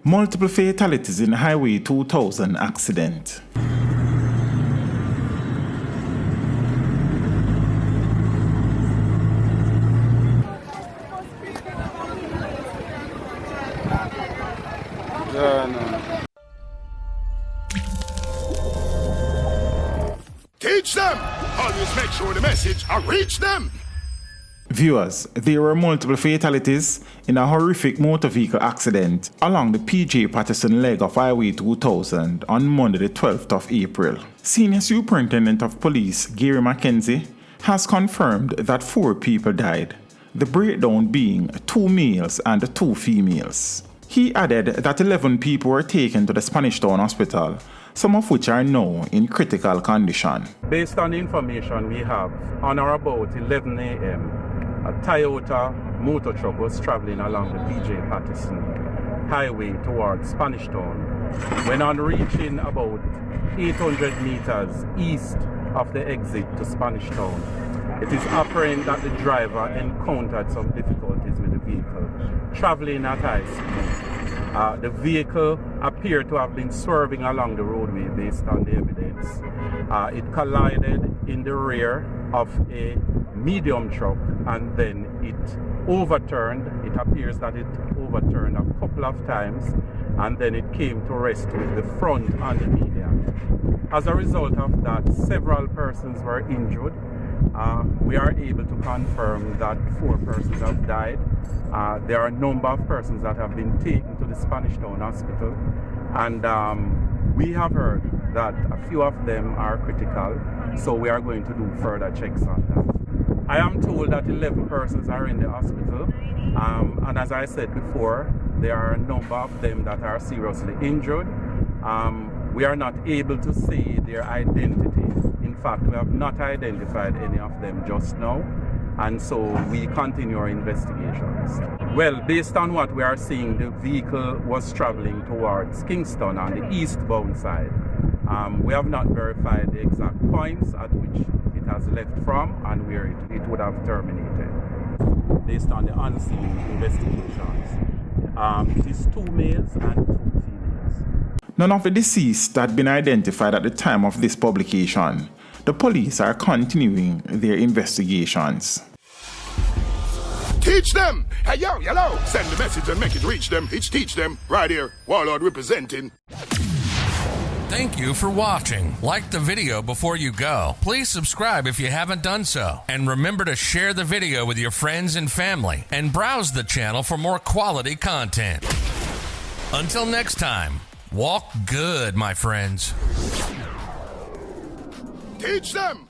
Multiple fatalities in Highway 2000 accident. Teach them! Always make sure the message reach them! Viewers, there were multiple fatalities in a horrific motor vehicle accident along the PJ Patterson leg of Highway 2000 on Monday the 12th of April. Senior Superintendent of Police Gary McKenzie has confirmed that 4 people died, the breakdown being 2 males and 2 females. He added that 11 people were taken to the Spanish Town Hospital, some of which are now in critical condition. Based on the information we have, on or about 11 a.m., a Toyota motor truck was traveling along the PJ Patterson highway towards Spanish Town. When on reaching about 800 meters east of the exit to Spanish Town, it is apparent that the driver encountered some difficulties with the vehicle, traveling at high speed. The vehicle appeared to have been swerving along the roadway based on the evidence. It collided in the rear of a medium truck and then it overturned. It appears that it overturned a couple of times and then it came to rest with the front on the median. As a result of that, several persons were injured. We are able to confirm that 4 persons have died. There are a number of persons that have been taken to the Spanish Town Hospital, and we have heard that a few of them are critical, so we are going to do further checks on that. I am told that 11 persons are in the hospital, and as I said before, there are a number of them that are seriously injured. We are not able to see their identity. In fact, we have not identified any of them just now, and so we continue our investigations. Well, based on what we are seeing, the vehicle was traveling towards Kingston on the eastbound side. We have not verified the exact points at which it has left from and where it would have terminated. Based on the unseen investigations, it is 2 males and 2 females. None of the deceased had been identified at the time of this publication. The police are continuing their investigations. Teach them! Hey, yo, hello! Send the message and make it reach them. It's teach them. Right here, Warlord representing. Thank you for watching. Like the video before you go. Please subscribe if you haven't done so. And remember to share the video with your friends and family. And browse the channel for more quality content. Until next time, walk good, my friends. Teach them!